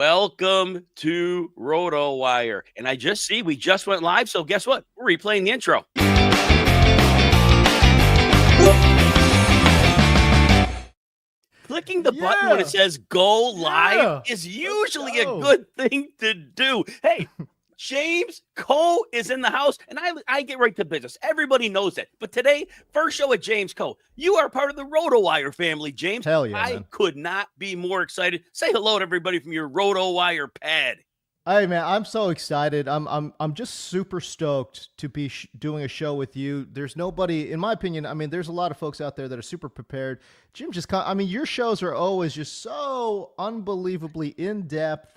Welcome to RotoWire. And I just see we just went live, so guess what? We're replaying the intro. Clicking the button when it says go live is usually a good thing to do. Hey, James Koh is in the house, and I get right to business. Everybody knows that. But today, first show with James Koh. You are part of the RotoWire family, James. Hell yeah, I man. could not be more excited. Say hello to everybody from your RotoWire pad. Hey man, I'm so excited. I'm just super stoked to be doing a show with you. There's nobody, in my opinion. I mean, there's a lot of folks out there that are super prepared. Jim your shows are always just so unbelievably in depth,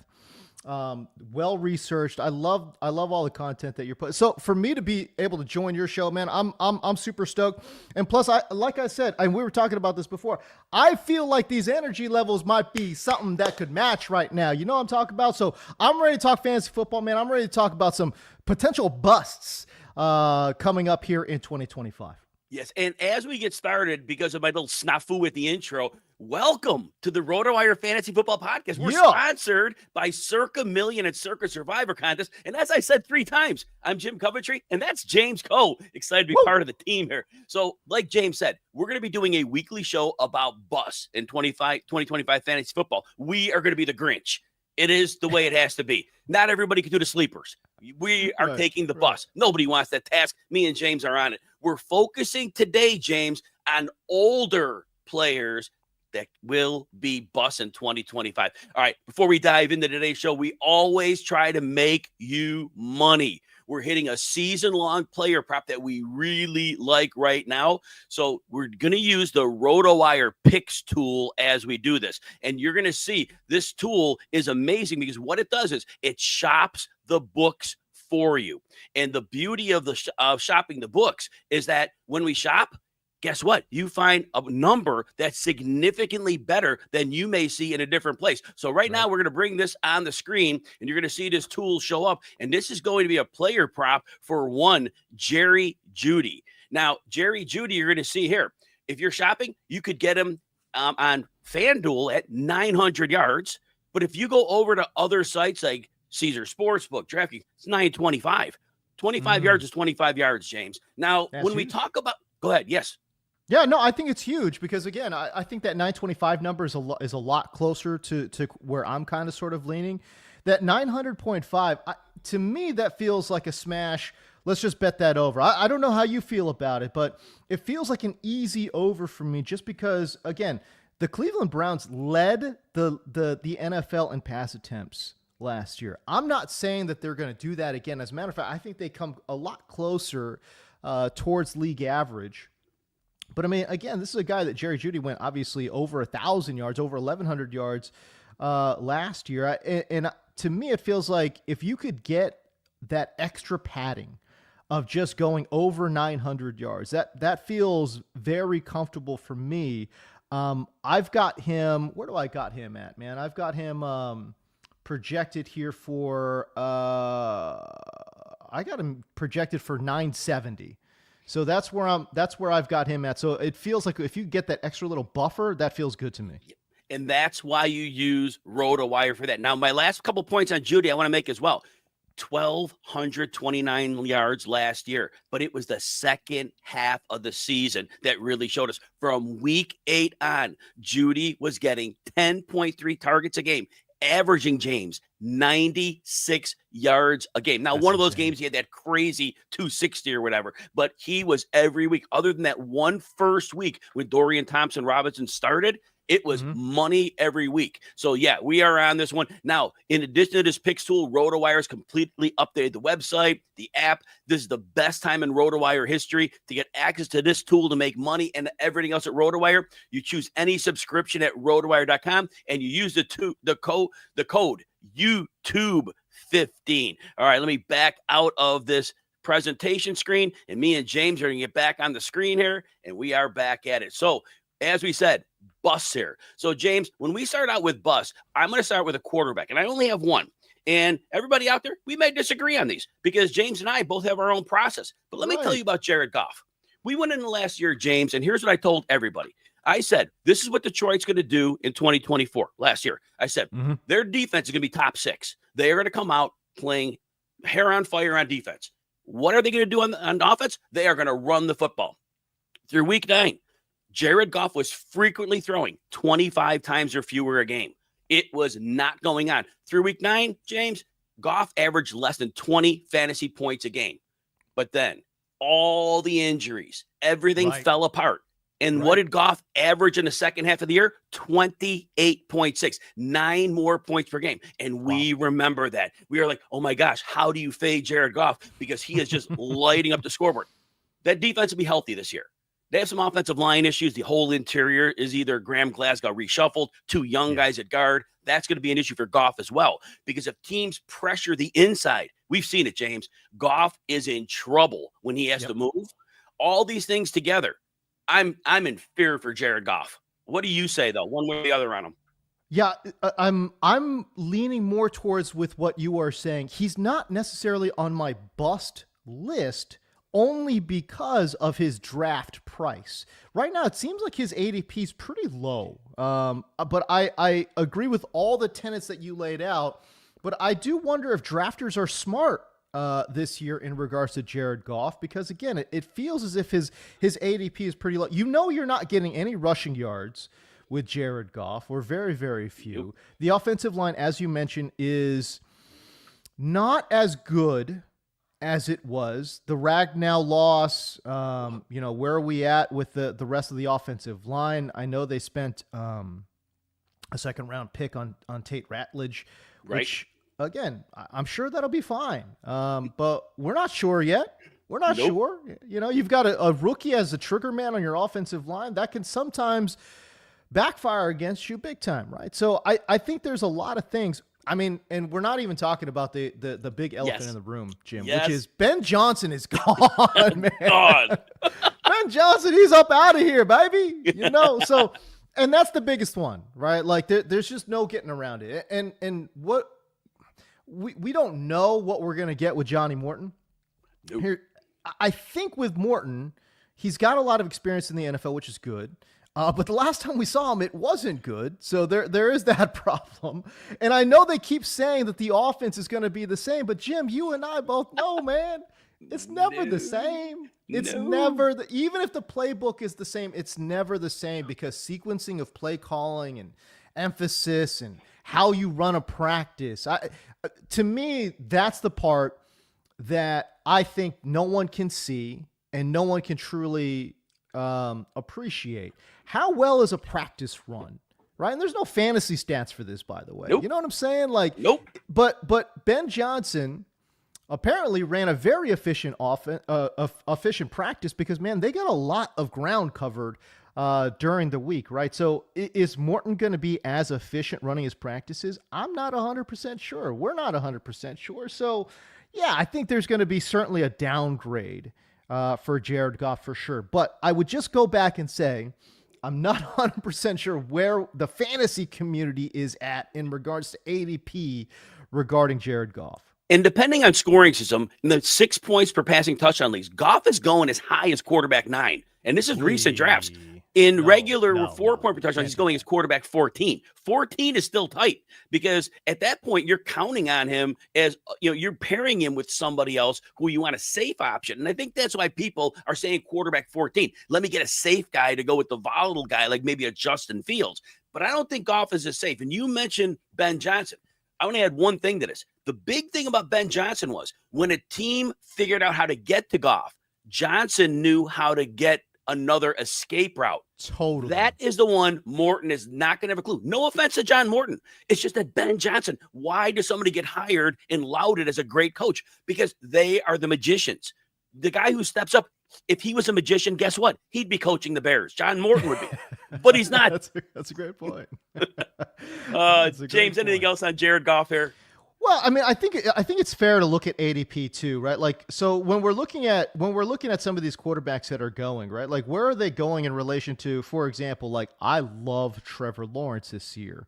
well researched. I love all the content that you're putting. So for me to be able to join your show, man, I'm super stoked. And plus, like I said, and we were talking about this before, I feel like these energy levels might be something that could match right now. You know what I'm talking about? So I'm ready to talk fantasy football, man. I'm ready to talk about some potential busts coming up here in 2025. Yes, and as we get started, because of my little snafu with the intro, welcome to the RotoWire Fantasy Football Podcast. We're sponsored by Circa Million and Circa Survivor Contest. And as I said 3 times, I'm Jim Coventry, and that's James Koh. Excited to be part of the team here. So, like James said, we're going to be doing a weekly show about busts in 2025 fantasy football. We are going to be the Grinch. It is the way it has to be. Not everybody can do the sleepers. We are taking the bus. Nobody wants that task. Me and James are on it. We're focusing today, James, on older players that will be busts in 2025. All right, before we dive into today's show, we always try to make you money. We're hitting a season-long player prop that we really like right now. So we're going to use the RotoWire Picks tool as we do this. And you're going to see this tool is amazing because what it does is it shops the books for you. And the beauty of of shopping the books is that when we shop, guess what? You find a number that's significantly better than you may see in a different place. So right now, we're going to bring this on the screen, and you're going to see this tool show up. And this is going to be a player prop for one Jerry Jeudy. Now, Jerry Jeudy, you're going to see here. If you're shopping, you could get him on FanDuel at 900 yards. But if you go over to other sites like Caesar Sportsbook, DraftKings, it's 925. 25 yards is 25 yards, James. Now, that's when huge. We talk about – go ahead. Yes. Yeah, no, I think it's huge because, again, I think that 925 number is a lot closer to where I'm kind of sort of leaning. That 900.5, to me, that feels like a smash. Let's just bet that over. I don't know how you feel about it, but it feels like an easy over for me just because, again, the Cleveland Browns led the NFL in pass attempts last year. I'm not saying that they're going to do that again. As a matter of fact, I think they come a lot closer towards league average. But I mean, again, this is a guy that Jerry Jeudy went obviously over 1,000 yards, over 1,100 yards last year. And to me, it feels like if you could get that extra padding of just going over 900 yards, that feels very comfortable for me. I've got him. Where do I got him at, man? I've got him projected here for. I got him projected for 970. So that's where I've got him at. So it feels like if you get that extra little buffer, that feels good to me. And that's why you use RotoWire for that. Now, my last couple points on Jeudy I want to make as well. 1,229 yards last year, but it was the second half of the season that really showed us. From week 8 on, Jeudy was getting 10.3 targets a game, averaging, James, 96 yards a game. Now, that's one of those games, he had that crazy 260 or whatever, but he was every week. Other than that one first week when Dorian Thompson-Robinson started, it was money every week. So, yeah, we are on this one. Now, in addition to this picks tool, RotoWire has completely updated the website, the app. This is the best time in RotoWire history to get access to this tool to make money and everything else at RotoWire. You choose any subscription at rotowire.com, and you use the code YouTube15. All right, let me back out of this presentation screen, and me and James are going to get back on the screen here, and we are back at it. So, as we said, busts here. So, James, when we start out with busts, I'm going to start with a quarterback, and I only have one. And everybody out there, we may disagree on these because James and I both have our own process. But let me tell you about Jared Goff. We went in the last year, James, and here's what I told everybody. I said, this is what Detroit's going to do in 2024 last year. I said, their defense is going to be top 6. They are going to come out playing hair on fire on defense. What are they going to do on offense? They are going to run the football. Through week 9, Jared Goff was frequently throwing 25 times or fewer a game. It was not going on. Through week 9, James, Goff averaged less than 20 fantasy points a game. But then all the injuries, everything fell apart. And what did Goff average in the second half of the year? 28.6, 9 more points per game. And we remember that. We are like, oh my gosh, how do you fade Jared Goff? Because he is just lighting up the scoreboard. That defense will be healthy this year. They have some offensive line issues. The whole interior is either Graham Glasgow reshuffled, 2 young guys at guard. That's going to be an issue for Goff as well. Because if teams pressure the inside, we've seen it, James. Goff is in trouble when he has to move. All these things together. I'm in fear for Jared Goff. What do you say, though, one way or the other on him? Yeah, I'm leaning more towards with what you are saying. He's not necessarily on my bust list only because of his draft price. Right now, it seems like his ADP is pretty low. But I agree with all the tenets that you laid out. But I do wonder if drafters are smart this year in regards to Jared Goff, because again, it feels as if his ADP is pretty low. You know, you're not getting any rushing yards with Jared Goff, or very, very few. The offensive line, as you mentioned, is not as good as it was. The Ragnow loss, where are we at with the rest of the offensive line? I know they spent a second round pick on Tate Ratledge, which again, I'm sure that'll be fine. But we're not sure yet. We're not sure. You know, you've got a rookie as a trigger man on your offensive line. That can sometimes backfire against you big time, right? So I think there's a lot of things. I mean, and we're not even talking about the big elephant in the room, Jim, which is Ben Johnson is gone, man. Ben Johnson, he's up out of here, baby. You know, so, and that's the biggest one, right? Like there's just no getting around it. And what we don't know what we're going to get with Johnny Morton. Here, I think with Morton, he's got a lot of experience in the NFL, which is good. But the last time we saw him, it wasn't good. So there is that problem. And I know they keep saying that the offense is going to be the same, but Jim, you and I both know, man, it's never the same. It's never even if the playbook is the same, it's never the same, because sequencing of play calling and emphasis and how you run a practice. To me, that's the part that I think no one can see and no one can truly appreciate. How well is a practice run, right? And there's no fantasy stats for this, by the way. You know what I'm saying? Like, But Ben Johnson apparently ran a very efficient efficient practice, because, man, they got a lot of ground covered during the week, right? So is Morton going to be as efficient running his practices? I'm not 100% sure. We're not 100% sure. So, yeah, I think there's going to be certainly a downgrade for Jared Goff for sure. But I would just go back and say, I'm not 100% sure where the fantasy community is at in regards to ADP regarding Jared Goff. And depending on scoring system, in the 6 points per passing touchdown leagues, Goff is going as high as quarterback 9. And this is recent drafts. In regular 4 point per touchdown, he's going as quarterback 14. 14 is still tight, because at that point you're counting on him as, you're pairing him with somebody else who you want a safe option. And I think that's why people are saying quarterback 14. Let me get a safe guy to go with the volatile guy, like maybe a Justin Fields. But I don't think Goff is as safe. And you mentioned Ben Johnson. I want to add one thing to this. The big thing about Ben Johnson was when a team figured out how to get to Goff, Johnson knew how to get another escape route. Totally. That is the one Morton is not going to have a clue. No offense to John Morton. It's just that Ben Johnson, why does somebody get hired and lauded as a great coach? Because they are the magicians. The guy who steps up, if he was a magician, guess what? He'd be coaching the Bears. John Morton would be, but he's not. That's a great point. James, anything else on Jared Goff here? Well, I mean, I think it's fair to look at ADP too, right? Like, so when we're looking at some of these quarterbacks that are going, right? Like, where are they going in relation to, for example, like, I love Trevor Lawrence this year.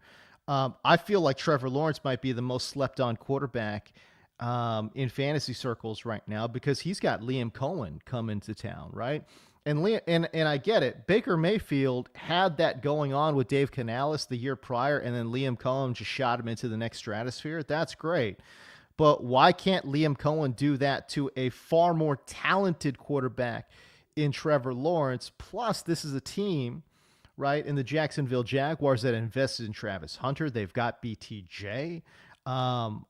I feel like Trevor Lawrence might be the most slept on quarterback in fantasy circles right now, because he's got Liam Cohen coming to town, right? And I get it. Baker Mayfield had that going on with Dave Canales the year prior, and then Liam Cohen just shot him into the next stratosphere. That's great. But why can't Liam Cohen do that to a far more talented quarterback in Trevor Lawrence? Plus, this is a team, right, in the Jacksonville Jaguars that invested in Travis Hunter. They've got BTJ. I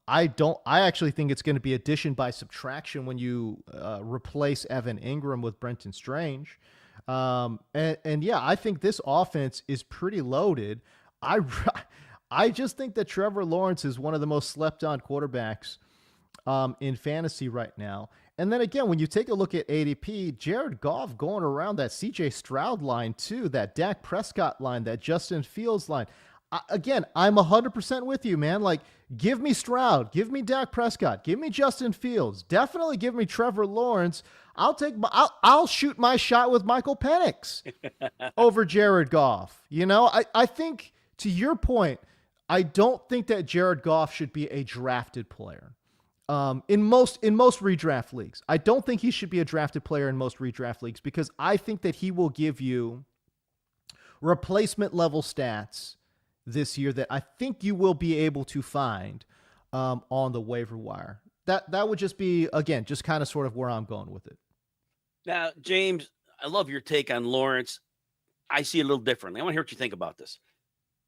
actually think it's going to be addition by subtraction when you replace Evan Engram with Brenton Strange. And yeah, I think this offense is pretty loaded. I just think that Trevor Lawrence is one of the most slept on quarterbacks in fantasy right now. And then again, when you take a look at ADP, Jared Goff going around that CJ Stroud line too, that Dak Prescott line, that Justin Fields line. Again, I'm 100% with you, man. Like, give me Stroud, give me Dak Prescott, give me Justin Fields, definitely give me Trevor Lawrence. I'll shoot my shot with Michael Penix over Jared Goff. You know, I think, to your point, I don't think that Jared Goff should be a drafted player. In most redraft leagues, I don't think he should be a drafted player in most redraft leagues, because I think that he will give you replacement level stats this year that I think you will be able to find on the waiver wire. That would just be, again, just kind of sort of where I'm going with it. Now, James, I love your take on Lawrence. I see it a little differently. I want to hear what you think about this.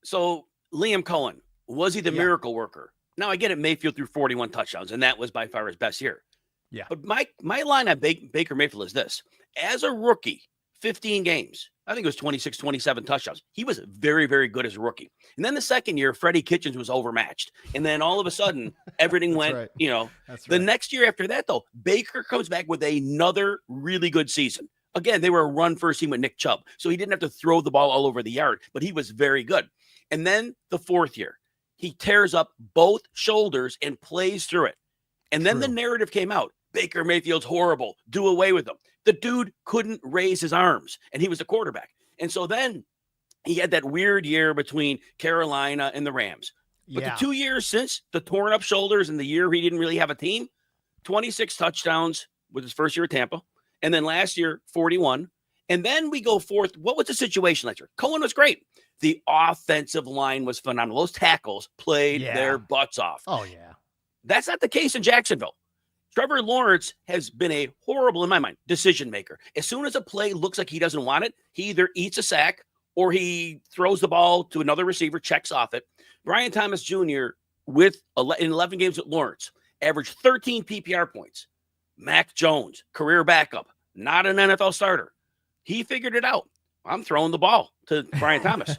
So, Liam Cohen, was he the miracle worker? Now, I get it, Mayfield threw 41 touchdowns, and that was by far his best year. Yeah. But my line on Baker Mayfield is this. As a rookie, 15 games, I think it was 26, 27 touchdowns. He was very, very good as a rookie. And then the second year, Freddie Kitchens was overmatched. And then all of a sudden, everything went, right. The next year after that, though, Baker comes back with another really good season. Again, they were a run-first team with Nick Chubb, so he didn't have to throw the ball all over the yard, but he was very good. And then the fourth year, he tears up both shoulders and plays through it. And then the narrative came out. Baker Mayfield's horrible. Do away with him. The dude couldn't raise his arms, and he was the quarterback. And so then he had that weird year between Carolina and the Rams. But the 2 years since, the torn up shoulders and the year he didn't really have a team, 26 touchdowns with his first year at Tampa. And then last year, 41. And then we go forth. What was the situation last year? Cohen was great. The offensive line was phenomenal. Those tackles played their butts off. Oh, yeah. That's not the case in Jacksonville. Trevor Lawrence has been a horrible, in my mind, decision maker. As soon as a play looks like he doesn't want it, he either eats a sack or he throws the ball to another receiver, checks off it. Brian Thomas Jr., in 11 games with Lawrence, averaged 13 PPR points. Mac Jones, career backup, not an NFL starter. He figured it out. I'm throwing the ball to Brian Thomas.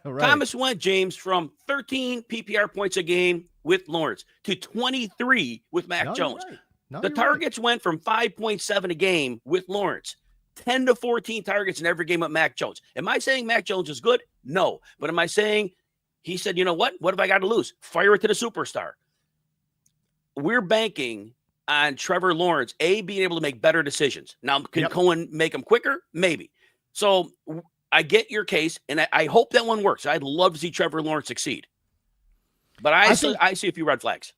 Right. Thomas went, James, from 13 PPR points a game with Lawrence to 23 with Mac Jones. Right. No, the targets went from 5.7 a game with Lawrence, 10 to 14 targets in every game with Mac Jones. Am I saying Mac Jones is good? No. But am I saying he said, you know what? What have I got to lose? Fire it to the superstar. We're banking on Trevor Lawrence, being able to make better decisions. Now, can Cohen make them quicker? Maybe. So I get your case, and I hope that one works. I'd love to see Trevor Lawrence succeed. But I see a few red flags.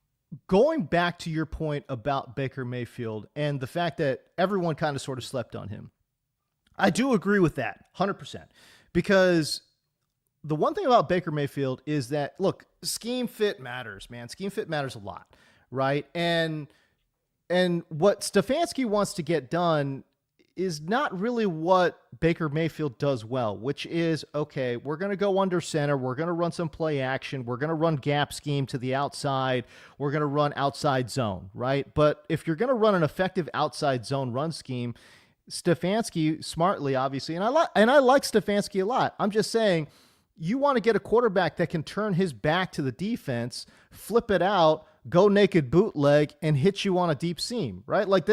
Going back to your point about Baker Mayfield and the fact that everyone kind of sort of slept on him, I do agree with that 100%. Because the one thing about Baker Mayfield is that, look, scheme fit matters, man. Scheme fit matters a lot, right? And what Stefanski wants to get done is not really what Baker Mayfield does well, which is, okay, we're going to go under center. We're going to run some play action. We're going to run gap scheme to the outside. We're going to run outside zone, right? But if you're going to run an effective outside zone run scheme, Stefanski smartly, obviously, and I like Stefanski a lot. I'm just saying, you want to get a quarterback that can turn his back to the defense, flip it out, go naked bootleg, and hit you on a deep seam, right? Like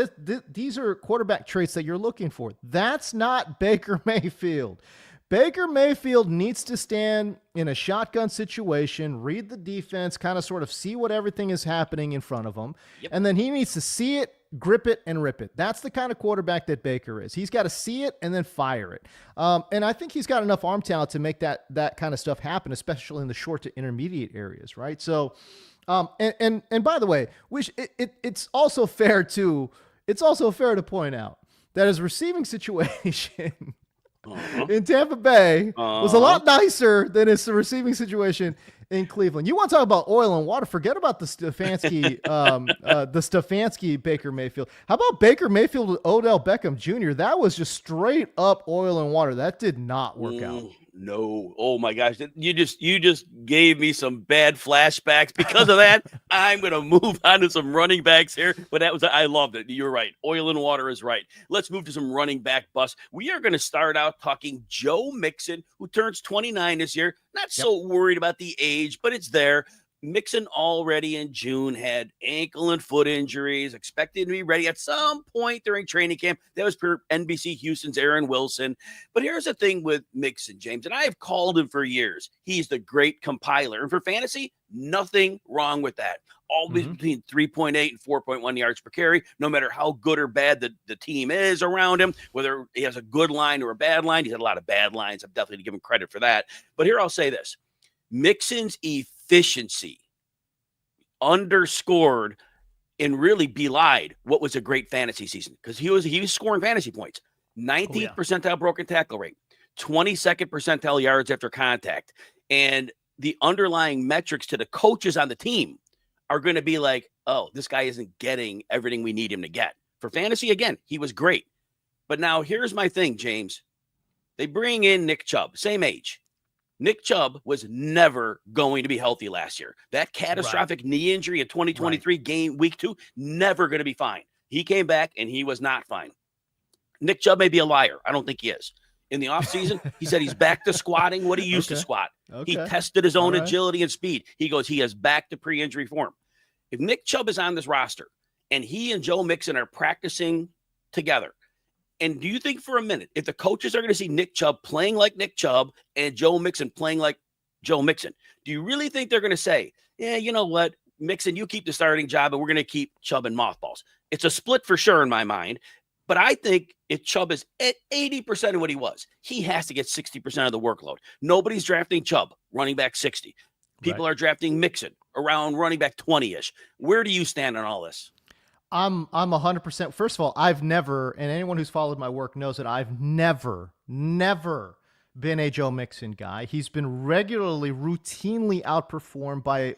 these are quarterback traits that you're looking for. That's not Baker Mayfield. Baker Mayfield needs to stand in a shotgun situation, read the defense, kind of sort of see what everything is happening in front of him, and then he needs to see it, grip it, and rip it. That's the kind of quarterback that Baker is. He's got to see it and then fire it. And I think he's got enough arm talent to make that kind of stuff happen, especially in the short to intermediate areas, right? So, and by the way, it's also fair to point out that his receiving situation in Tampa Bay was a lot nicer than his receiving situation in Cleveland. You want to talk about oil and water? Forget about the Stefanski Baker Mayfield. How about Baker Mayfield with Odell Beckham Jr.? That was just straight up oil and water. That did not work out. No. Oh my gosh. You just gave me some bad flashbacks. Because of that, I'm going to move on to some running backs here. But I loved it. You're right. Oil and water is right. Let's move to some running back busts. We are going to start out talking Joe Mixon, who turns 29 this year. Not so worried about the age, but it's there. Mixon already in June had ankle and foot injuries, expected to be ready at some point during training camp. That was per NBC Houston's Aaron Wilson. But here's the thing with Mixon, James, and I have called him for years. He's the great compiler. And for fantasy, nothing wrong with that. Always between 3.8 and 4.1 yards per carry, no matter how good or bad the team is around him, whether he has a good line or a bad line. He's had a lot of bad lines. I'm definitely going to give him credit for that. But here I'll say this. Mixon's efficiency underscored and really belied what was a great fantasy season, because he was scoring fantasy points. 19th percentile broken tackle rate, 22nd percentile yards after contact, and the underlying metrics to the coaches on the team are going to be like, oh, this guy isn't getting everything we need him to get. For fantasy, again, he was great. But now here's my thing, James. They bring in Nick Chubb, same age. Nick Chubb was never going to be healthy last year. That catastrophic knee injury in 2023 game week 2, never going to be fine. He came back and he was not fine. Nick Chubb may be a liar. I don't think he is. In the offseason, he said he's back to squatting what he used to squat. He tested his own agility and speed. He goes, he is back to pre-injury form. If Nick Chubb is on this roster and he and Joe Mixon are practicing together, and do you think for a minute, if the coaches are going to see Nick Chubb playing like Nick Chubb and Joe Mixon playing like Joe Mixon, do you really think they're going to say, yeah, you know what, Mixon, you keep the starting job and we're going to keep Chubb in mothballs? It's a split for sure in my mind. But I think if Chubb is at 80% of what he was, he has to get 60% of the workload. Nobody's drafting Chubb, running back 60. People are drafting Mixon around running back 20-ish. Where do you stand on all this? I'm 100%. First of all, I've never, and anyone who's followed my work knows that I've never been a Joe Mixon guy. He's been routinely outperformed by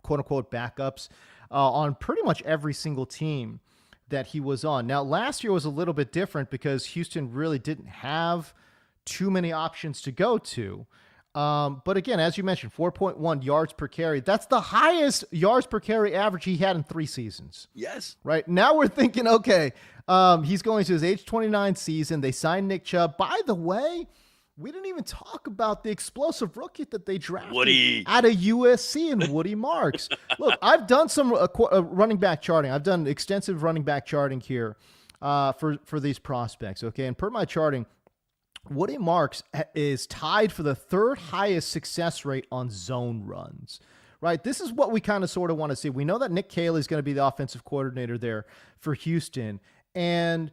quote unquote backups on pretty much every single team that he was on. Now, last year was a little bit different because Houston really didn't have too many options to go to. But again, as you mentioned, 4.1 yards per carry. That's the highest yards per carry average he had in 3 seasons. Yes. Right now we're thinking, okay, he's going to his age 29 season. They signed Nick Chubb. By the way, we didn't even talk about the explosive rookie that they drafted out of USC and Woody Marks. Look, I've done some running back charting. I've done extensive running back charting here for these prospects. Okay. And per my charting, Woody Marks is tied for the 3rd highest success rate on zone runs, right? This is what we kind of sort of want to see. We know that Nick Caley is going to be the offensive coordinator there for Houston. And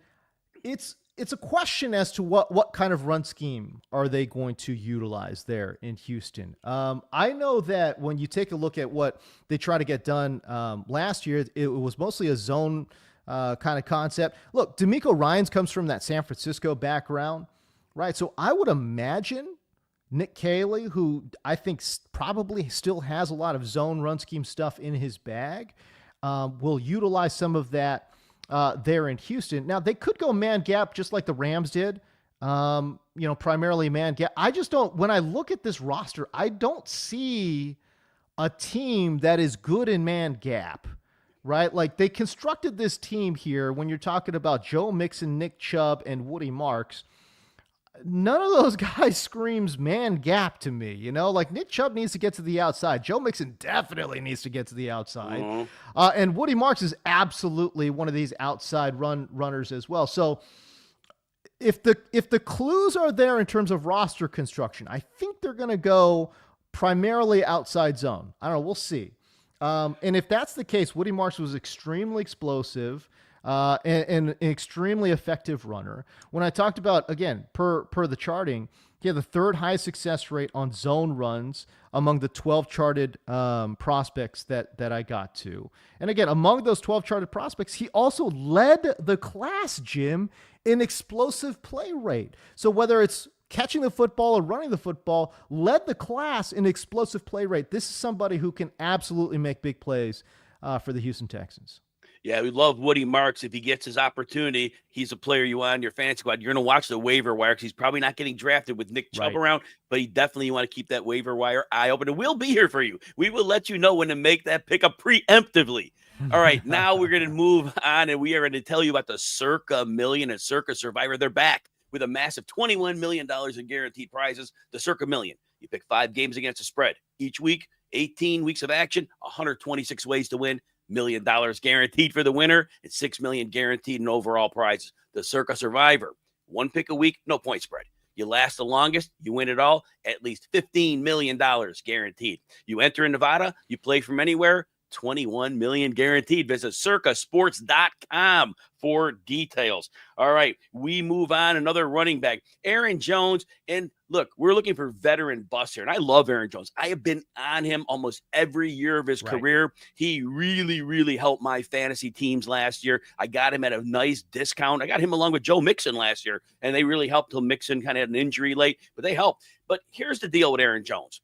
it's a question as to what kind of run scheme are they going to utilize there in Houston. I know that when you take a look at what they try to get done last year, it was mostly a zone kind of concept. Look, D'Amico Ryans comes from that San Francisco background. Right, so I would imagine Nick Caley, who I think probably still has a lot of zone run scheme stuff in his bag, will utilize some of that there in Houston. Now, they could go man gap just like the Rams did, primarily man gap. I just don't, when I look at this roster, I don't see a team that is good in man gap, right? Like they constructed this team here when you're talking about Joe Mixon, Nick Chubb, and Woody Marks. None of those guys screams man gap to me, like Nick Chubb needs to get to the outside. Joe Mixon definitely needs to get to the outside. And Woody Marks is absolutely one of these outside runners as well. So if the clues are there in terms of roster construction, I think they're going to go primarily outside zone. I don't know. We'll see. And if that's the case, Woody Marks was extremely explosive. and an extremely effective runner. When I talked about, again, per the charting, he had the third highest success rate on zone runs among the 12 charted prospects that I got to. And again, among those 12 charted prospects, he also led the class, Jim, in explosive play rate. So whether it's catching the football or running the football, led the class in explosive play rate. This is somebody who can absolutely make big plays for the Houston Texans. Yeah, we love Woody Marks. If he gets his opportunity, he's a player you want in your fantasy squad. You're going to watch the waiver wire because he's probably not getting drafted with Nick Chubb around, but he definitely want to keep that waiver wire eye open. And we'll be here for you. We will let you know when to make that pickup preemptively. All right, now we're going to move on, and we are going to tell you about the Circa Million and Circa Survivor. They're back with a massive $21 million in guaranteed prizes. The Circa Million. You pick 5 games against the spread. Each week, 18 weeks of action, 126 ways to win. $1 million guaranteed for the winner, and $6 million guaranteed in overall prizes. The Circa Survivor. 1 pick a week, no point spread. You last the longest, you win it all, at least $15 million guaranteed. You enter in Nevada, you play from anywhere, $21 million guaranteed. Visit circasports.com for details. All right, we move on. Another running back, Aaron Jones. And look, we're looking for veteran busts here. And I love Aaron Jones. I have been on him almost every year of his career. He really, really helped my fantasy teams last year. I got him at a nice discount. I got him along with Joe Mixon last year, and they really helped till Mixon kind of had an injury late, but they helped. But here's the deal with Aaron Jones.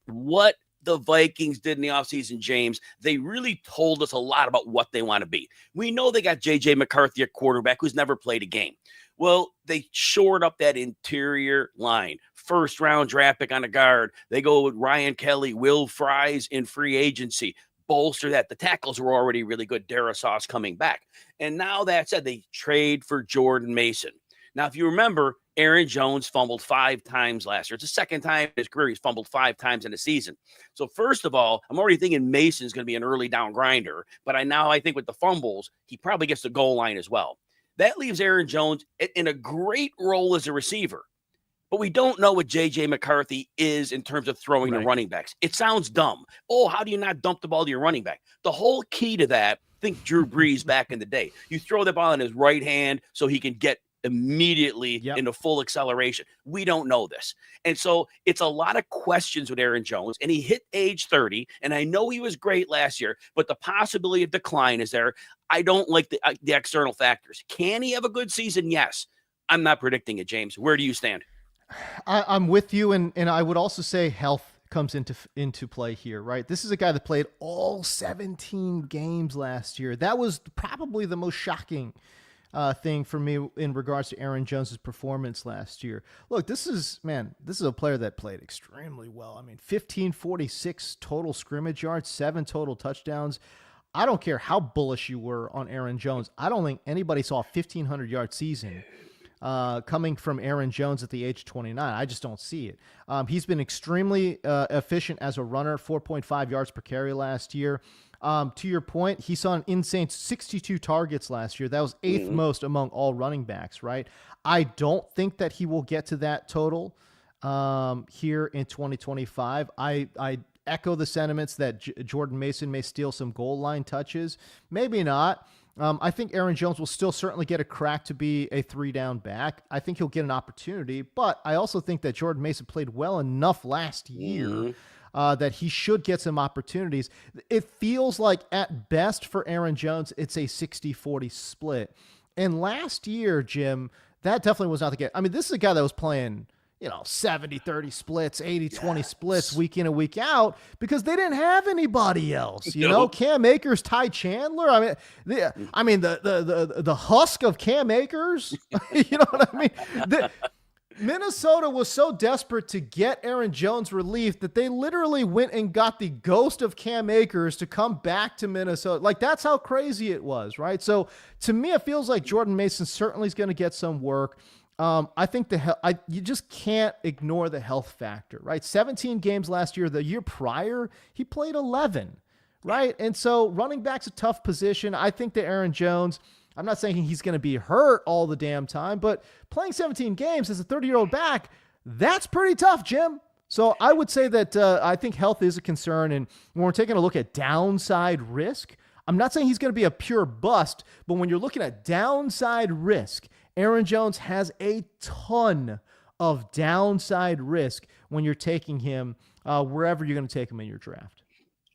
What the Vikings did in the offseason, James, they really told us a lot about what they want to be. We know they got J.J. McCarthy at quarterback who's never played a game. Well, they shored up that interior line. First-round draft pick on a guard. They go with Ryan Kelly, Will Fries in free agency. Bolster that. The tackles were already really good. Darasaw's coming back. And now that said, they trade for Jordan Mason. Now, if you remember, Aaron Jones fumbled 5 times last year. It's the second time in his career he's fumbled 5 times in a season. So first of all, I'm already thinking Mason's going to be an early down grinder. But I think with the fumbles, he probably gets the goal line as well. That leaves Aaron Jones in a great role as a receiver. But we don't know what J.J. McCarthy is in terms of throwing to running backs. It sounds dumb. Oh, how do you not dump the ball to your running back? The whole key to that, think Drew Brees back in the day. You throw the ball in his right hand so he can get immediately into full acceleration. We don't know this. And so it's a lot of questions with Aaron Jones, and he hit age 30, and I know he was great last year, but the possibility of decline is there. I don't like the external factors. Can he have a good season? Yes. I'm not predicting it, James. Where do you stand? I'm with you, and I would also say health comes into play here, right? This is a guy that played all 17 games last year. That was probably the most shocking thing for me in regards to Aaron Jones's performance last year. Look, this is a player that played extremely well. I mean, 1,546 total scrimmage yards, 7 total touchdowns. I don't care how bullish you were on Aaron Jones. I don't think anybody saw a 1,500-yard season coming from Aaron Jones at the age of 29. I just don't see it. He's been extremely efficient as a runner, 4.5 yards per carry last year. To your point, he saw an insane 62 targets last year. That was 8th most among all running backs, right? I don't think that he will get to that total here in 2025. I echo the sentiments that Jordan Mason may steal some goal line touches. Maybe not. I think Aaron Jones will still certainly get a crack to be a 3-down back. I think he'll get an opportunity, but I also think that Jordan Mason played well enough last year that he should get some opportunities. It feels like at best for Aaron Jones, it's a 60-40 split. And last year, Jim, that definitely was not the case. I mean, this is a guy that was playing, 70-30 splits, 80-20 splits week in and week out because they didn't have anybody else. Cam Akers, Ty Chandler. I mean, the husk of Cam Akers. You know what I mean? Minnesota was so desperate to get Aaron Jones relief that they literally went and got the ghost of Cam Akers to come back to Minnesota. Like, that's how crazy it was, right? So to me, it feels like Jordan Mason certainly is going to get some work. I think you just can't ignore the health factor, right? 17 games last year. The year prior, he played 11, right? And so running back's a tough position. I think that Aaron Jones, I'm not saying he's going to be hurt all the damn time, but playing 17 games as a 30-year-old back, that's pretty tough, Jim. So I would say that I think health is a concern. And when we're taking a look at downside risk, I'm not saying he's going to be a pure bust, but when you're looking at downside risk, Aaron Jones has a ton of downside risk when you're taking him wherever you're going to take him in your draft.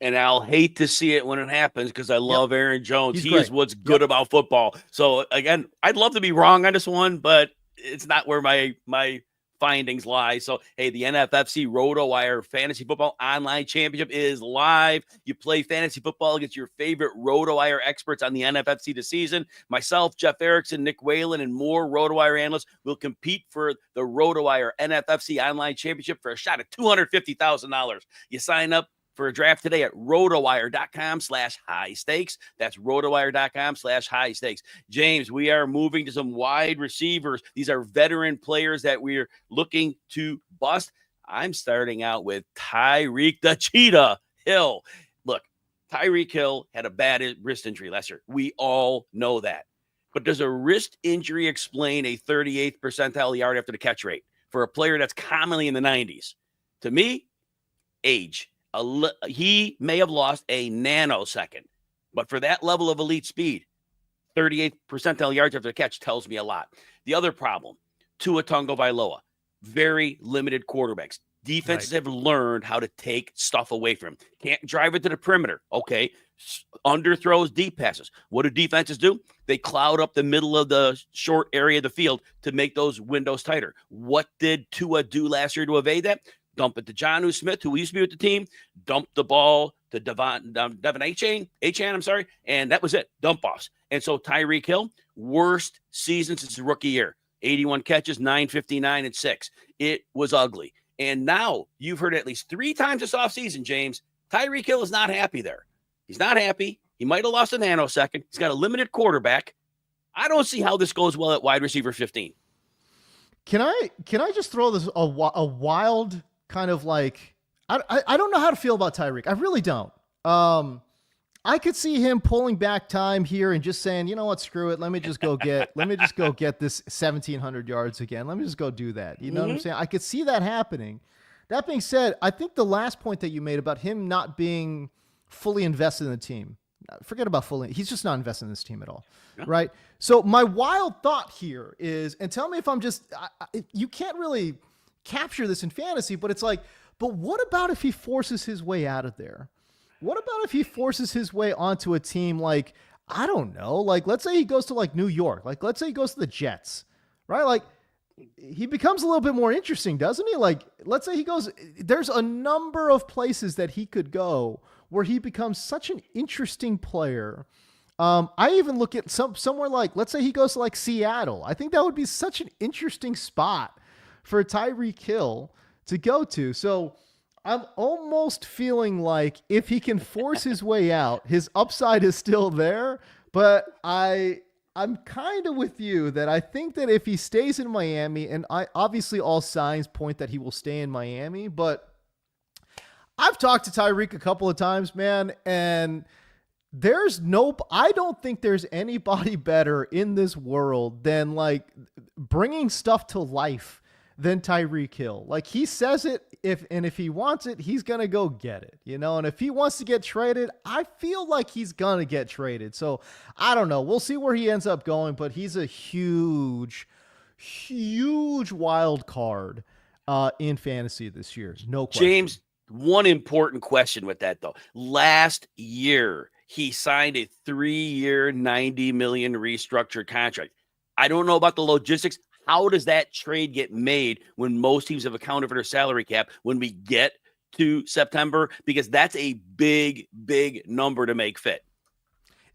And I'll hate to see it when it happens because I love Aaron Jones. He is what's good about football. So, again, I'd love to be wrong on this one, but it's not where my findings lie. So, hey, the NFFC RotoWire Fantasy Football Online Championship is live. You play fantasy football against your favorite RotoWire experts on the NFFC this season. Myself, Jeff Erickson, Nick Whalen, and more RotoWire analysts will compete for the RotoWire NFFC Online Championship for a shot at $250,000. You sign up for a draft today at rotowire.com/high stakes. That's rotowire.com/high stakes. James, we are moving to some wide receivers. These are veteran players that we're looking to bust. I'm starting out with Tyreek the Cheetah Hill. Look, Tyreek Hill had a bad wrist injury last year. We all know that. But does a wrist injury explain a 38th percentile yard after the catch rate for a player that's commonly in the 90s? To me, age. He may have lost a nanosecond, but for that level of elite speed, 38th percentile yards after the catch tells me a lot. The other problem, Tua Tagovailoa, very limited quarterbacks. Defenses have learned how to take stuff away from him. Can't drive it to the perimeter. Okay. Underthrows, deep passes. What do defenses do? They cloud up the middle of the short area of the field to make those windows tighter. What did Tua do last year to evade that? Dump it to Jonnu Smith, who used to be with the team. Dump the ball to Devon Achane, and that was it. Dump offs. And so Tyreek Hill, worst season since his rookie year. 81 catches, 959 and 6. It was ugly. And now you've heard at least 3 times this offseason, James, Tyreek Hill is not happy there. He's not happy. He might have lost a nanosecond. He's got a limited quarterback. I don't see how this goes well at wide receiver 15. Can I just throw this a wild kind of like, I don't know how to feel about Tyreek. I really don't. I could see him pulling back time here and just saying, you know what, screw it. Let me just go get this 1,700 yards again. Let me just go do that. You know what I'm saying? I could see that happening. That being said, I think the last point that you made about him not being fully invested in the team, forget about he's just not invested in this team at all. Yeah. Right. So my wild thought here is, and tell me if I'm just, you can't really capture this in fantasy, but it's like, but what about if he forces his way out of there? What about if he forces his way onto a team like, I don't know, like let's say he goes to like New York, like let's say he goes to the Jets, right? Like he becomes a little bit more interesting, doesn't he? Like let's say he goes, there's a number of places that he could go where he becomes such an interesting player. I even look at somewhere like, let's say he goes to like Seattle. I think that would be such an interesting spot for Tyreek Hill to go to. So I'm almost feeling like if he can force his way out, his upside is still there. But I'm kind of with you that I think that if he stays in Miami, and obviously all signs point that he will stay in Miami, but I've talked to Tyreek a couple of times, man, and I don't think there's anybody better in this world than like bringing stuff to life than Tyreek Hill. Like he says it, if he wants it, he's going to go get it, you know? And if he wants to get traded, I feel like he's going to get traded. So I don't know. We'll see where he ends up going, but he's a huge wild card in fantasy this year. No question. James, one important question with that though. Last year, he signed a 3-year, $90 million restructured contract. I don't know about the logistics. How does that trade get made when most teams have accounted for their salary cap when we get to September? Because that's a big, big number to make fit.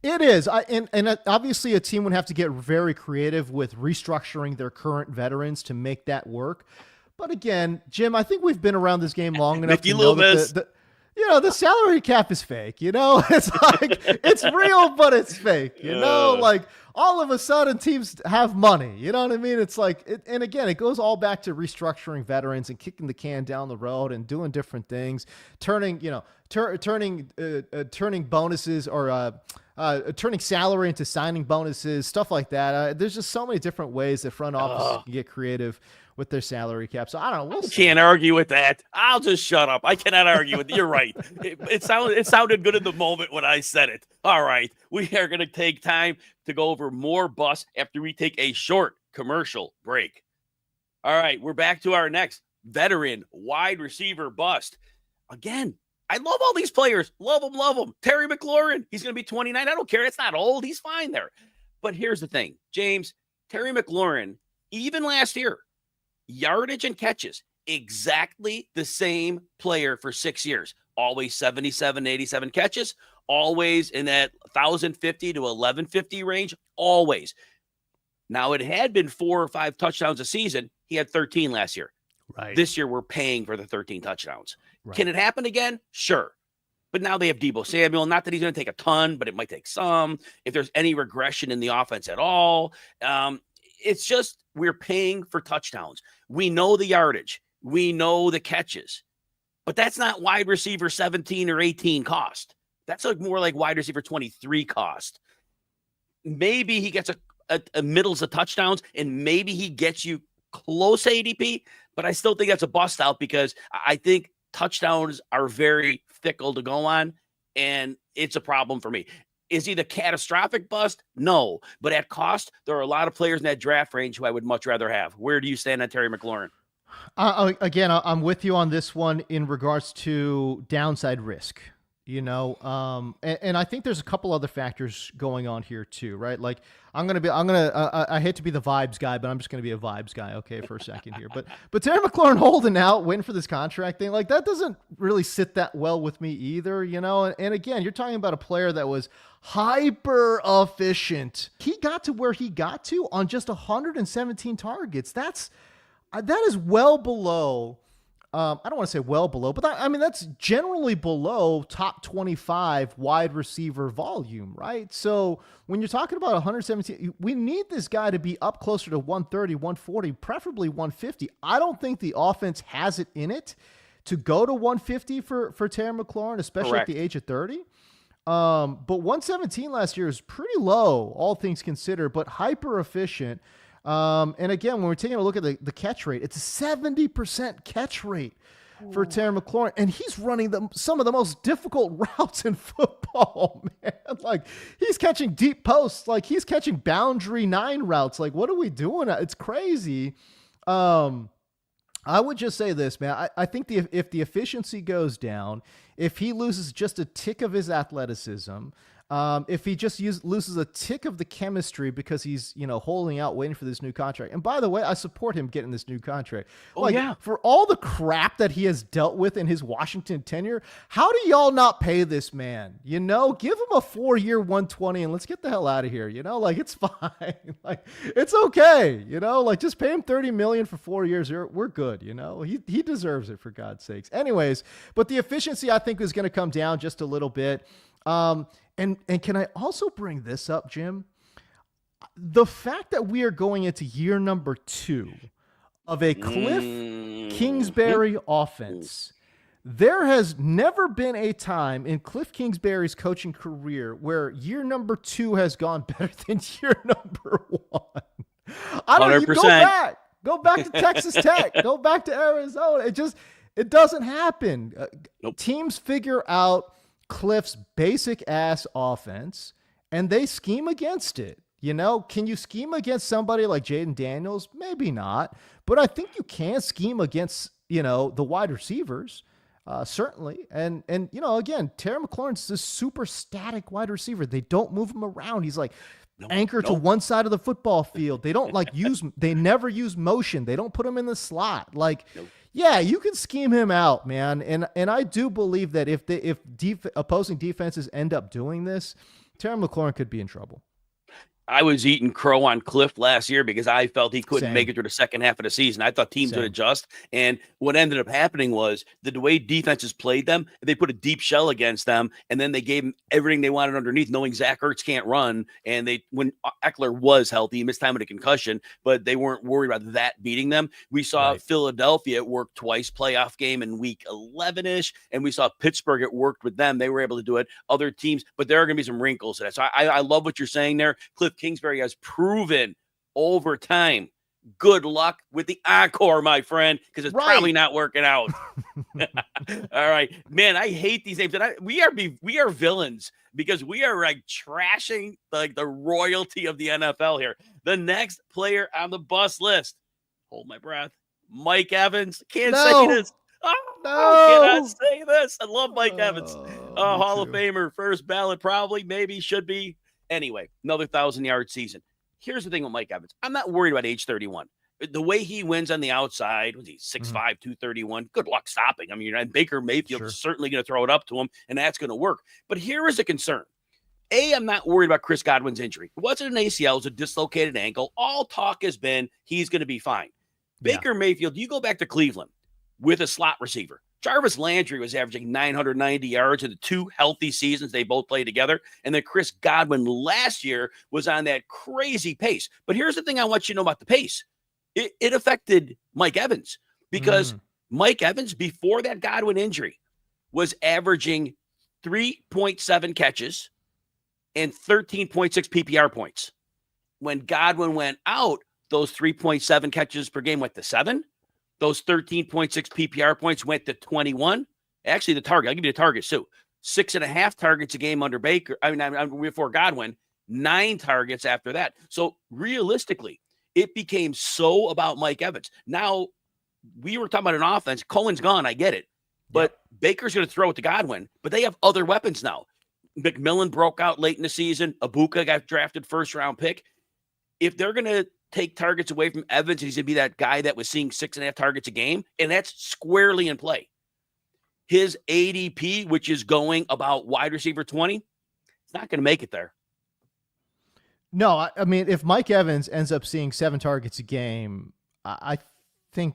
It is. And obviously a team would have to get very creative with restructuring their current veterans to make that work. But again, Jim, I think we've been around this game long enough to know that the salary cap is fake, you know, it's like, it's real, but it's fake, you know, like all of a sudden teams have money, you know what I mean? It's like, and again, it goes all back to restructuring veterans and kicking the can down the road and doing different things, turning turning bonuses or turning salary into signing bonuses, stuff like that. There's just so many different ways that front offices can get creative with their salary cap. So I don't know. Can't argue with that. I'll just shut up. I cannot argue with it. You're right. It sounded good in the moment when I said it. All right. We are going to take time to go over more busts after we take a short commercial break. All right. We're back to our next veteran wide receiver bust. Again, I love all these players. Love them. Terry McLaurin, he's going to be 29. I don't care. It's not old. He's fine there. But here's the thing, James, Terry McLaurin, even last year, yardage and catches, exactly the same player for 6 years. Always 77, 87 catches, always in that 1,050 to 1,150 range, always. Now, it had been 4 or 5 touchdowns a season. He had 13 last year. Right. This year, we're paying for the 13 touchdowns. Right. Can it happen again? Sure. But now they have Deebo Samuel. Not that he's going to take a ton, but it might take some. If there's any regression in the offense at all, it's just we're paying for touchdowns. We know the yardage. We know the catches. But that's not wide receiver 17 or 18 cost. That's more like wide receiver 23 cost. Maybe he gets a middles of touchdowns, and maybe he gets you close to ADP, but I still think that's a bust out because I think touchdowns are very fickle to go on, and it's a problem for me. Is he the catastrophic bust? No. But at cost, there are a lot of players in that draft range who I would much rather have. Where do you stand on Terry McLaurin? Again, I'm with you on this one in regards to downside risk. And I think there's a couple other factors going on here too, right? Like I hate to be the vibes guy, but I'm just going to be a vibes guy. Okay. For a second here, but Terry McLaurin holding out, waiting for this contract thing, like that doesn't really sit that well with me either, and again, you're talking about a player that was hyper efficient. He got to where he got to on just 117 targets. That is well below, I don't want to say well below, but that's generally below top 25 wide receiver volume, right? So when you're talking about 117, we need this guy to be up closer to 130, 140, preferably 150. I don't think the offense has it in it to go to 150 for Terry McLaurin, especially Correct. at the age of 30. But 117 last year is pretty low, all things considered, but hyper efficient. And again, when we're taking a look at the catch rate, it's a 70% catch rate for Terry McLaurin, and he's running some of the most difficult routes in football, man. Like, he's catching deep posts, like he's catching boundary 9 routes. Like, what are we doing? It's crazy. I would just say this, man. I think if the efficiency goes down, if he loses just a tick of his athleticism, if he just loses a tick of the chemistry because he's, holding out, waiting for this new contract. And by the way, I support him getting this new contract. For all the crap that he has dealt with in his Washington tenure, how do y'all not pay this man? Give him a 4-year 120 and let's get the hell out of here. It's fine. It's okay. Just pay him $30 million for 4 years. We're good. He deserves it, for God's sakes. Anyways, but the efficiency I think is going to come down just a little bit. And can I also bring this up, Jim? The fact that we are going into year number 2 of a Cliff Kingsbury offense, there has never been a time in Cliff Kingsbury's coaching career where year number 2 has gone better than year number 1. I don't even go back to Texas Tech, go back to Arizona. It doesn't happen. Nope. Teams figure out Cliff's basic ass offense and they scheme against it. Can you scheme against somebody like Jaden Daniels? Maybe not, but I think you can scheme against, the wide receivers, certainly. And again, Terry McLaurin's this super static wide receiver. They don't move him around. He's like anchored to one side of the football field. They don't they never use motion. They don't put him in the slot. Yeah, you can scheme him out, man. And I do believe that if opposing defenses end up doing this, Terry McLaurin could be in trouble. I was eating crow on Cliff last year because I felt he couldn't Same. make it through the second half of the season. I thought teams would adjust. And what ended up happening was the way defenses played them, they put a deep shell against them, and then they gave them everything they wanted underneath, knowing Zach Ertz can't run. And when Eckler was healthy, he missed time with a concussion, but they weren't worried about that beating them. We saw Philadelphia work twice, playoff game in week 11-ish, and we saw Pittsburgh, it worked with them. They were able to do it. Other teams, but there are going to be some wrinkles to that. So I love what you're saying there. Cliff Kingsbury has proven over time. Good luck with the encore, my friend, because it's probably not working out. All right, man. I hate these names, and we are villains because we are like trashing like the royalty of the NFL here. The next player on the bus list. Hold my breath. Mike Evans. Can't say this. I cannot say this. I love Mike Evans. Hall of Famer, first ballot, probably, maybe, should be. Anyway, another 1,000-yard season. Here's the thing with Mike Evans. I'm not worried about age 31. The way he wins on the outside, was he 6'5", 231? Good luck stopping. I mean, Baker Mayfield is certainly going to throw it up to him, and that's going to work. But here is a concern. I'm not worried about Chris Godwin's injury. It wasn't an ACL. It was a dislocated ankle. All talk has been he's going to be fine. Baker Mayfield, you go back to Cleveland with a slot receiver. Jarvis Landry was averaging 990 yards in the 2 healthy seasons they both played together. And then Chris Godwin last year was on that crazy pace. But here's the thing I want you to know about the pace. It affected Mike Evans because Mike Evans, before that Godwin injury, was averaging 3.7 catches and 13.6 PPR points. When Godwin went out, those 3.7 catches per game went to 7. Those 13.6 PPR points went to 21. Actually, the target, I'll give you the targets too. 6.5 targets a game under Baker. Before Godwin, 9 targets after that. So realistically, it became so about Mike Evans. Now, we were talking about an offense. Cohen's gone. I get it. But Baker's going to throw it to Godwin. But they have other weapons now. McMillan broke out late in the season. Ibuka got drafted first-round pick. If they're going to take targets away from Evans, he's going to be that guy that was seeing 6.5 targets a game, and that's squarely in play. His ADP, which is going about wide receiver 20, it's not going to make it there. No, I mean, if Mike Evans ends up seeing 7 targets a game, I think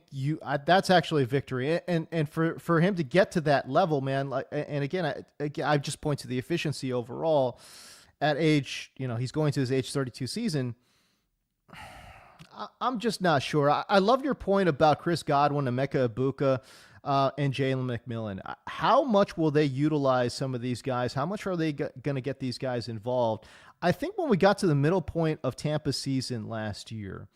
that's actually a victory. And for him to get to that level, man, and again, I just point to the efficiency overall at age, he's going to his age 32 season. I'm just not sure. I love your point about Chris Godwin, Emeka Ibuka, and Jalen McMillan. How much will they utilize some of these guys? How much are they going to get these guys involved? I think when we got to the middle point of Tampa's season last year,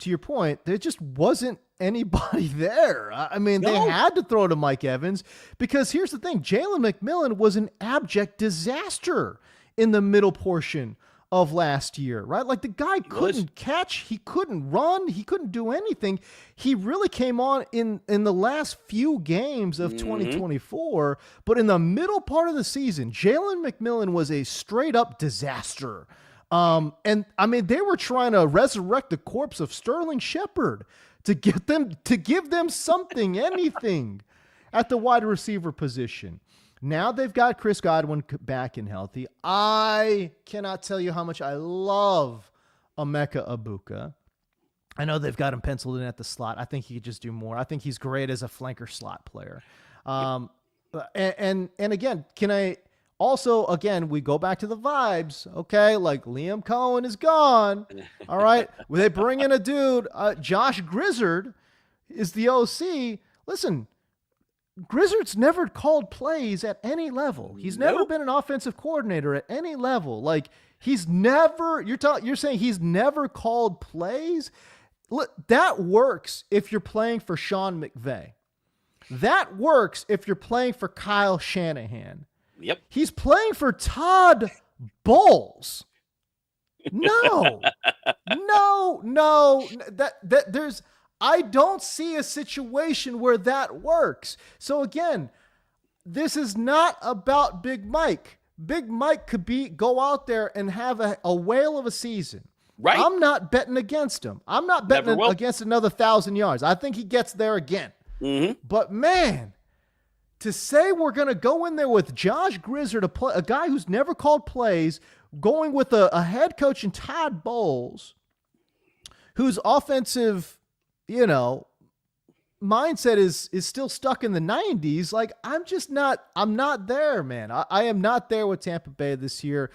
to your point, there just wasn't anybody there. I mean, they had to throw to Mike Evans because here's the thing. Jalen McMillan was an abject disaster in the middle portion of last year, right? Like the guy couldn't catch, he couldn't run, he couldn't do anything. He really came on in the last few games of 2024, but in the middle part of the season, Jalen McMillan was a straight up disaster. And I mean, they were trying to resurrect the corpse of Sterling Shepard to give them something, anything at the wide receiver position. Now they've got Chris Godwin back and healthy. I cannot tell you how much I love Emeka Ibuka. I know they've got him penciled in at the slot. I think he could just do more. I think he's great as a flanker slot player. And again, again, we go back to the vibes, okay? Like Liam Cohen is gone, all right? They bring in a dude, Josh Grizzard is the OC. Listen, Grizzard's never called plays at any level. He's never been an offensive coordinator at any level. Like he's never, you're saying he's never called plays? Look, that works if you're playing for Sean McVay. That works if you're playing for Kyle Shanahan. Yep. He's playing for Todd Bowles. No. I don't see a situation where that works. So again, this is not about Big Mike. Big Mike could go out there and have a whale of a season. Right. I'm not betting against him. I'm not betting against another 1,000 yards. I think he gets there again. But man, to say we're going to go in there with Josh Grizzard, a guy who's never called plays, going with a head coach in Todd Bowles, whose offensive, mindset is still stuck in the 90s. Like, I'm not there, man. I am not there with Tampa Bay this year.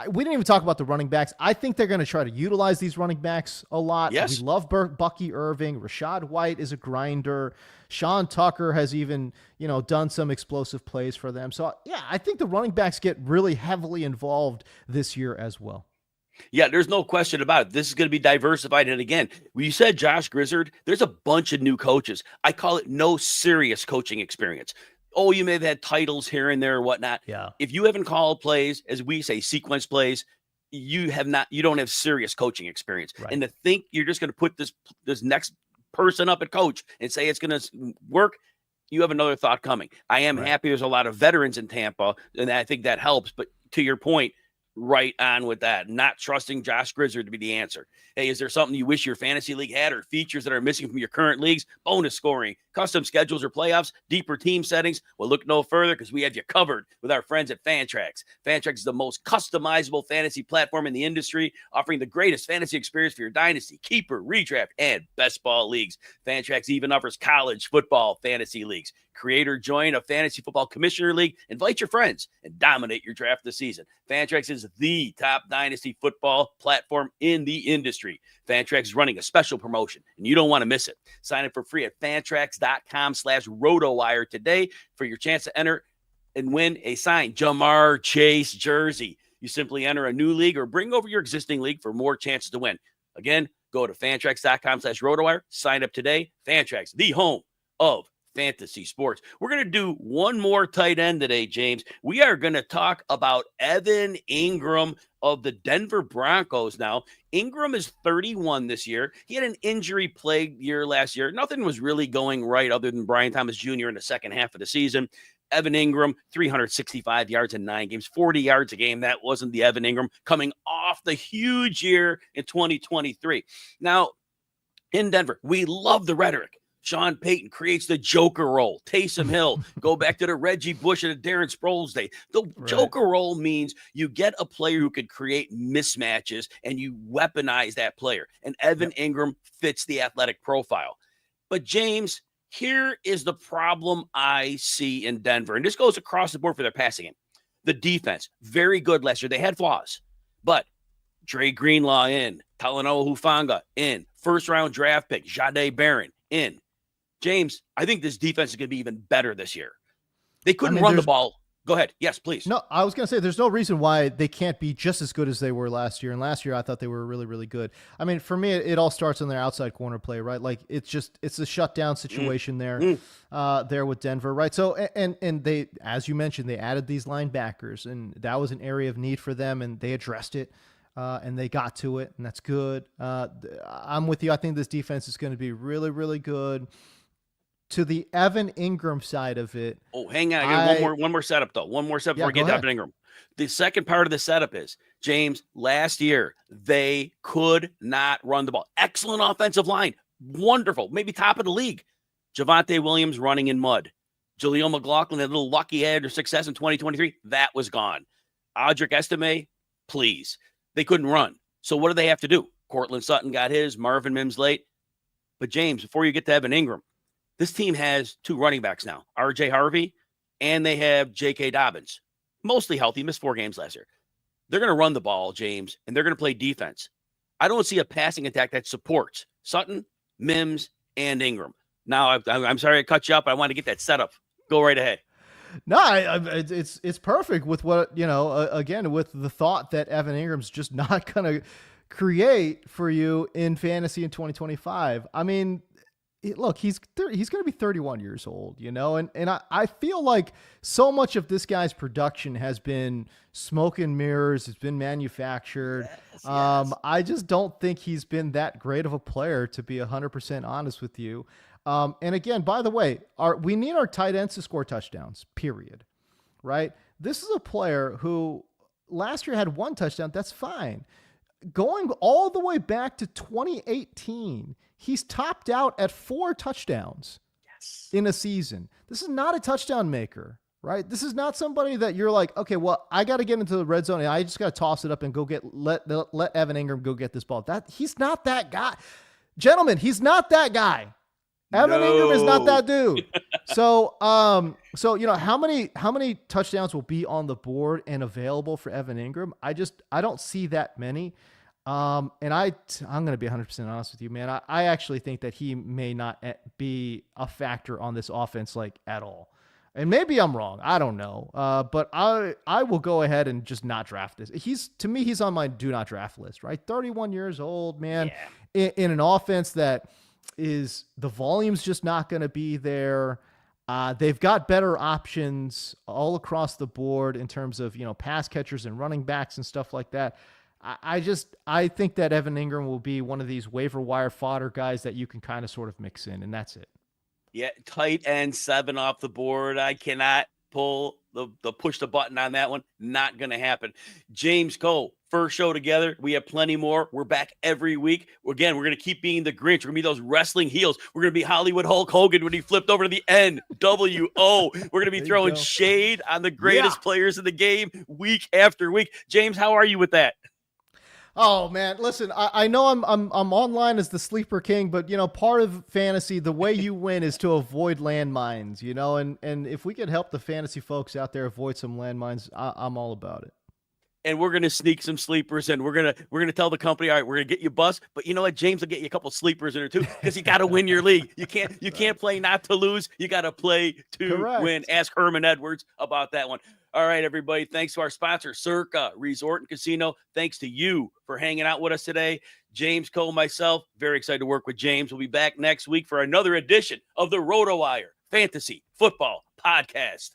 We didn't even talk about the running backs. I think they're going to try to utilize these running backs a lot. Yes. We love Bucky Irving. Rashad White is a grinder. Sean Tucker has even, done some explosive plays for them. So, yeah, I think the running backs get really heavily involved this year as well. Yeah, there's no question about it. This is going to be diversified. And again, when you said Josh Grizzard, there's a bunch of new coaches. I call it no serious coaching experience. Oh, you may have had titles here and there or whatnot. Yeah. If you haven't called plays, as we say, sequence plays, you don't have serious coaching experience. Right. And to think you're just going to put this next person up at coach and say it's going to work, you have another thought coming. I am happy there's a lot of veterans in Tampa, and I think that helps. But to your point, right on with that. Not trusting Josh Grizzard to be the answer. Hey, is there something you wish your fantasy league had, or features that are missing from your current leagues? Bonus scoring, custom schedules or playoffs, deeper team settings? Well, look no further, because we have you covered with our friends at Fantrax. Fantrax is the most customizable fantasy platform in the industry, offering the greatest fantasy experience for your dynasty, keeper, redraft, and best ball leagues. Fantrax even offers college football fantasy leagues. Create or join a fantasy football commissioner league, invite your friends, and dominate your draft this season. Fantrax is the top dynasty football platform in the industry. Fantrax is running a special promotion, and you don't want to miss it. Sign up for free at fantrax.com/RotoWire today for your chance to enter and win a signed Jamar Chase jersey. You simply enter a new league or bring over your existing league for more chances to win. Again, go to fantrax.com/RotoWire. Sign up today. Fantrax, the home of fantasy sports. We're going to do one more tight end today, James. We are going to talk about Evan Engram of the Denver Broncos. Now, Engram is 31 this year. He had an injury-plagued year last year. Nothing was really going right other than Brian Thomas Jr. in the second half of the season. Evan Engram, 365 yards in 9 games, 40 yards a game. That wasn't the Evan Engram coming off the huge year in 2023. Now, in Denver, we love the rhetoric. Sean Payton creates the Joker role. Taysom Hill, go back to the Reggie Bush and the Darren Sproles day. The Joker role means you get a player who can create mismatches and you weaponize that player. And Evan Engram fits the athletic profile. But James, here is the problem I see in Denver. And this goes across the board for their passing game. The defense, very good last year. They had flaws, but Dre Greenlaw in, Talanoa Hufanga in, first-round draft pick, Jade Barron in. James, I think this defense is going to be even better this year. They couldn't run the ball. Go ahead. Yes, please. No, I was going to say there's no reason why they can't be just as good as they were last year. And last year I thought they were really, really good. I mean, for me, it all starts on their outside corner play, right? Like it's a shutdown situation there with Denver, right? So, and they, as you mentioned, they added these linebackers, and that was an area of need for them, and they addressed it. And they got to it, and that's good. I'm with you. I think this defense is going to be really, really good. To the Evan Engram side of it. Oh, hang on. One more setup, though. One more setup before we get to Evan Engram. The second part of the setup is, James, last year, they could not run the ball. Excellent offensive line. Wonderful. Maybe top of the league. Javonte Williams running in mud. Jaleel McLaughlin had a little lucky had their success in 2023. That was gone. Audric Estime, please. They couldn't run. So what do they have to do? Cortland Sutton got his. Marvin Mims late. But, James, before you get to Evan Engram, this team has 2 running backs now, R.J. Harvey, and they have J.K. Dobbins. Mostly healthy, missed 4 games last year. They're going to run the ball, James, and they're going to play defense. I don't see a passing attack that supports Sutton, Mims, and Engram. Now, I'm sorry I cut you up. I want to get that set up. Go right ahead. No, it's perfect with what, again, with the thought that Evan Ingram's just not going to create for you in fantasy in 2025. I mean, look, he's going to be 31 years old, and I feel like so much of this guy's production has been smoke and mirrors. It's been manufactured. Yes. I just don't think he's been that great of a player, to be 100% honest with you. And again, by the way, we need our tight ends to score touchdowns, period. Right? This is a player who last year had 1 touchdown. That's fine. Going all the way back to 2018, he's topped out at 4 touchdowns. in a season. This is not a touchdown maker, right? This is not somebody that you're like, okay, well, I got to get into the red zone and I just got to toss it up and go let Evan Engram go get this ball. He's not that guy. Gentlemen, he's not that guy. Evan Engram is not that dude. So how many touchdowns will be on the board and available for Evan Engram? I don't see that many. And I'm going to be 100% honest with you, man. I actually think that he may not be a factor on this offense, like, at all. And maybe I'm wrong. I don't know. But I will go ahead and just not draft this. To me, he's on my do not draft list, right? 31 years old, man, in an offense that is, the volume's just not going to be there. They've got better options all across the board in terms of, pass catchers and running backs and stuff like that. I think that Evan Engram will be one of these waiver wire fodder guys that you can kind of sort of mix in, and that's it. Yeah, tight end 7 off the board. I cannot pull the push the button on that one. Not going to happen. James Koh, first show together. We have plenty more. We're back every week. Again, we're going to keep being the Grinch. We're going to be those wrestling heels. We're going to be Hollywood Hulk Hogan when he flipped over to the NWO. We're going to be throwing shade on the greatest players in the game week after week. James, how are you with that? Oh man, listen, I know I'm online as the sleeper king, but part of fantasy, the way you win is to avoid landmines, and if we can help the fantasy folks out there avoid some landmines, I'm all about it. And we're going to sneak some sleepers, and we're going to tell the company, all right, we're going to get you bust, but you know what? James will get you a couple sleepers in there too, because you got to win your league. You can't play not to lose. You got to play to win. Ask Herman Edwards about that one. All right, everybody. Thanks to our sponsor, Circa Resort and Casino. Thanks to you for hanging out with us today. James Koh, myself, very excited to work with James. We'll be back next week for another edition of the RotoWire Fantasy Football Podcast.